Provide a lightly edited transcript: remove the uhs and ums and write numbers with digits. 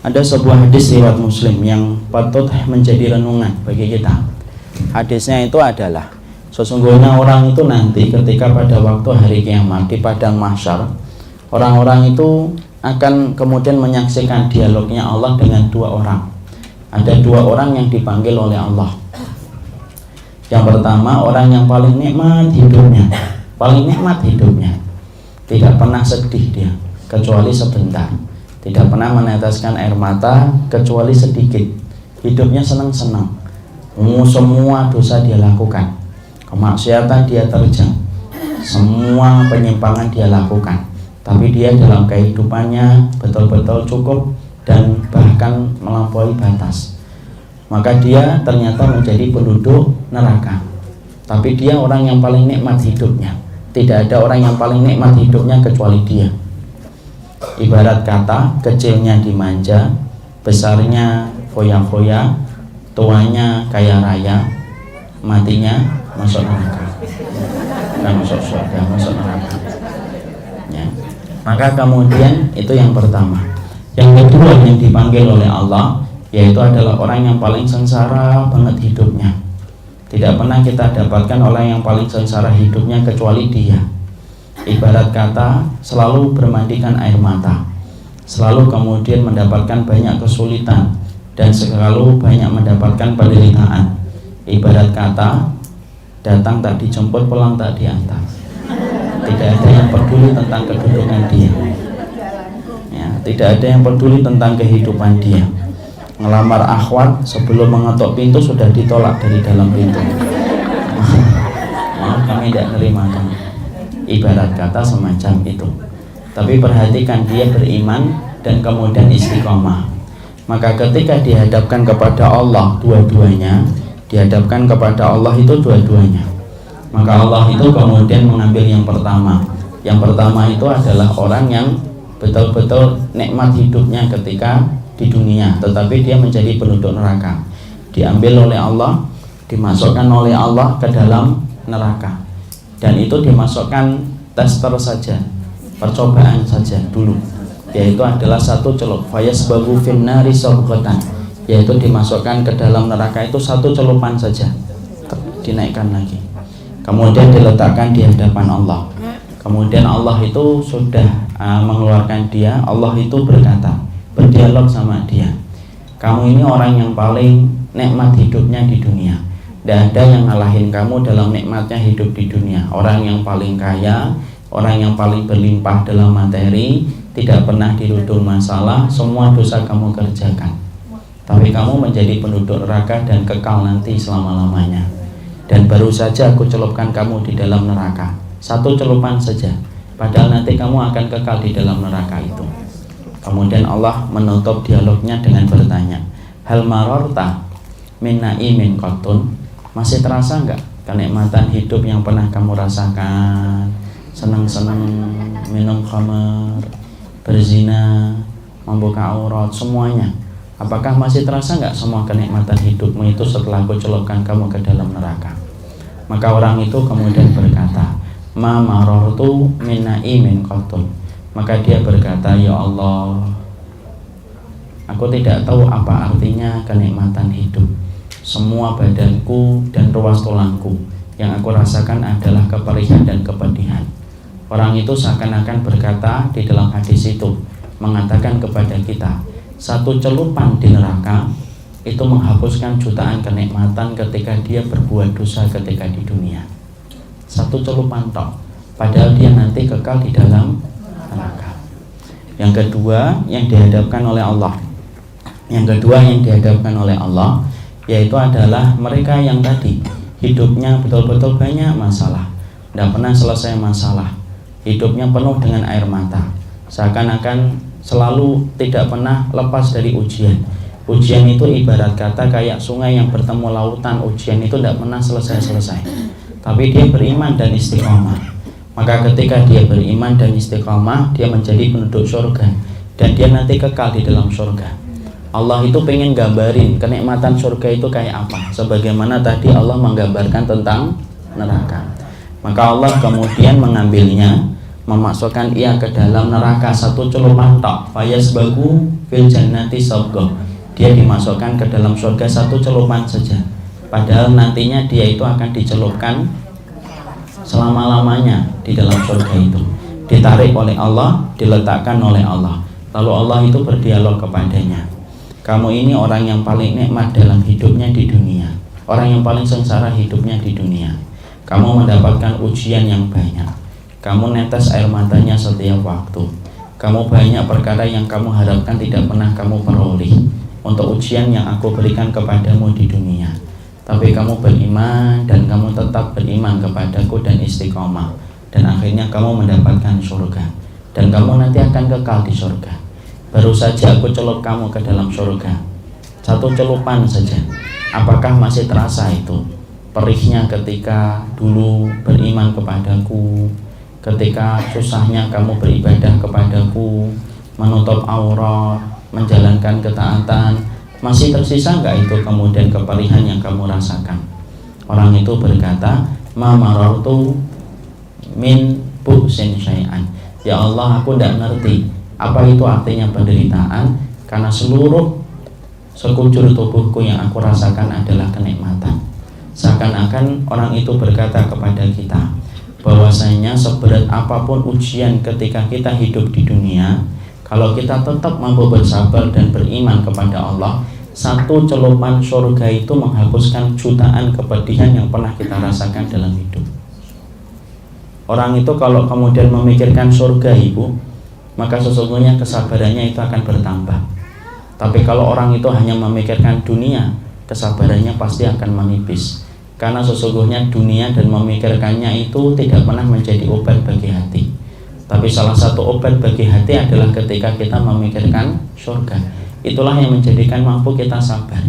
Ada sebuah hadis riwayat Muslim yang patut menjadi renungan bagi kita. Hadisnya itu adalah, sesungguhnya orang itu nanti ketika pada waktu hari kiamat di padang mahsyar, orang-orang itu akan kemudian menyaksikan dialognya Allah dengan dua orang. Ada dua orang yang dipanggil oleh Allah. Yang pertama, orang yang paling nikmat hidupnya, tidak pernah sedih dia kecuali sebentar, tidak pernah meneteskan air mata kecuali sedikit, hidupnya senang-senang, semua dosa dia lakukan, kemaksiatan dia terjang, semua penyimpangan dia lakukan, tapi dia dalam kehidupannya betul-betul cukup dan bahkan melampaui batas. Maka dia ternyata menjadi penduduk neraka. Tapi dia orang yang paling nikmat hidupnya. Tidak ada orang yang paling nikmat hidupnya kecuali dia. Ibarat kata, kecilnya dimanja, besarnya foya-foya, tuanya kaya raya, matinya masuk neraka. Bukan masuk surga, masuk neraka ya. Maka kemudian itu yang pertama. Yang kedua yang dipanggil oleh Allah, yaitu adalah orang yang paling sengsara banget hidupnya. Tidak pernah kita dapatkan orang yang paling sengsara hidupnya kecuali dia. Ibarat kata, selalu bermandikan air mata, selalu kemudian mendapatkan banyak kesulitan, dan selalu banyak mendapatkan penderitaan. Ibarat kata, datang tak dijemput, pulang tak diantar. Tidak ada yang peduli tentang kedudukan dia ya, tidak ada yang peduli tentang kehidupan dia. Ngelamar akhwat, sebelum mengetok pintu sudah ditolak dari dalam pintu. Kami tidak nerima kamu. Ibarat kata semacam itu. Tapi perhatikan, dia beriman dan kemudian istiqomah. Maka ketika dihadapkan kepada Allah dua-duanya, dihadapkan kepada Allah itu dua-duanya, maka Allah itu kemudian mengambil yang pertama. Yang pertama itu adalah orang yang betul-betul nikmat hidupnya ketika di dunia, tetapi dia menjadi penduduk neraka. Diambil oleh Allah, dimasukkan oleh Allah ke dalam neraka, dan itu dimasukkan tester saja, percobaan saja dulu, yaitu adalah satu celup, fayasbagu finnari sabghatan, yaitu dimasukkan ke dalam neraka itu satu celupan saja, dinaikkan lagi, kemudian diletakkan di hadapan Allah. Kemudian Allah itu sudah mengeluarkan dia. Allah itu berkata, berdialog sama dia, kamu ini orang yang paling nikmat hidupnya di dunia. Tidak ada yang ngalahin kamu dalam nikmatnya hidup di dunia. Orang yang paling kaya, orang yang paling berlimpah dalam materi, tidak pernah dirudung masalah, semua dosa kamu kerjakan. Tapi kamu menjadi penduduk neraka dan kekal nanti selama-lamanya. Dan baru saja aku celupkan kamu di dalam neraka, satu celupan saja, padahal nanti kamu akan kekal di dalam neraka itu. Kemudian Allah menutup dialognya dengan bertanya, hal marorta min na'imin qatun, masih terasa enggak kenikmatan hidup yang pernah kamu rasakan? Senang-senang minum khamar, berzina, membuka aurat, semuanya. Apakah masih terasa enggak semua kenikmatan hidupmu itu setelah aku celupkan kamu ke dalam neraka? Maka orang itu kemudian berkata, ma marortu min na'imin qatun. Maka dia berkata, ya Allah, aku tidak tahu apa artinya kenikmatan hidup. Semua badanku dan ruas tulangku yang aku rasakan adalah keperihan dan kepedihan. Orang itu seakan-akan berkata di dalam hadis itu, mengatakan kepada kita, satu celupan di neraka itu menghapuskan jutaan kenikmatan ketika dia berbuat dosa ketika di dunia. Satu celupan tok, padahal dia nanti kekal di dalam neraka. Yang kedua yang dihadapkan oleh Allah, yaitu adalah mereka yang tadi hidupnya betul-betul banyak masalah, tidak pernah selesai masalah, hidupnya penuh dengan air mata, seakan-akan selalu tidak pernah lepas dari ujian. Ujian itu ibarat kata kayak sungai yang bertemu lautan, ujian itu tidak pernah selesai-selesai. Tapi dia beriman dan istiqomah. Maka ketika dia beriman dan istiqomah, dia menjadi penduduk surga, dan dia nanti kekal di dalam surga. Allah itu pengen gambarin kenikmatan surga itu kayak apa, sebagaimana tadi Allah menggambarkan tentang neraka. Maka Allah kemudian mengambilnya, memasukkan ia ke dalam neraka satu celupan tok, fayasbagu fil jannati sabghah, dia dimasukkan ke dalam surga satu celupan saja, padahal nantinya dia itu akan dicelupkan selama-lamanya di dalam surga itu, ditarik oleh Allah, diletakkan oleh Allah, lalu Allah itu berdialog kepadanya, kamu ini orang yang paling nikmat dalam hidupnya di dunia, orang yang paling sengsara hidupnya di dunia, kamu mendapatkan ujian yang banyak, kamu netes air matanya setiap waktu, kamu banyak perkara yang kamu harapkan tidak pernah kamu peroleh untuk ujian yang aku berikan kepadamu di dunia, tapi kamu beriman dan kamu tetap beriman kepadaku dan istiqomah, dan akhirnya kamu mendapatkan surga, dan kamu nanti akan kekal di surga. Baru saja aku celup kamu ke dalam surga, satu celupan saja, apakah masih terasa itu perihnya ketika dulu beriman kepadaku, ketika susahnya kamu beribadah kepadaku, menutup aurat, menjalankan ketaatan, masih tersisa enggak itu kemudian keperihan yang kamu rasakan? Orang itu berkata, ma marartu min bu'sin syai'an, ya Allah, aku tidak ngerti apa itu artinya penderitaan, karena seluruh sekujur tubuhku yang aku rasakan adalah kenikmatan. Seakan-akan orang itu berkata kepada kita bahwasanya seberat apapun ujian ketika kita hidup di dunia, kalau kita tetap mampu bersabar dan beriman kepada Allah, satu celupan surga itu menghapuskan jutaan kepedihan yang pernah kita rasakan dalam hidup. Orang itu kalau kemudian memikirkan surga, ibu, maka sesungguhnya kesabarannya itu akan bertambah. Tapi kalau orang itu hanya memikirkan dunia, kesabarannya pasti akan menipis, karena sesungguhnya dunia dan memikirkannya itu tidak pernah menjadi obat bagi hati. Tapi salah satu obat bagi hati adalah ketika kita memikirkan surga. Itulah yang menjadikan mampu kita sabar.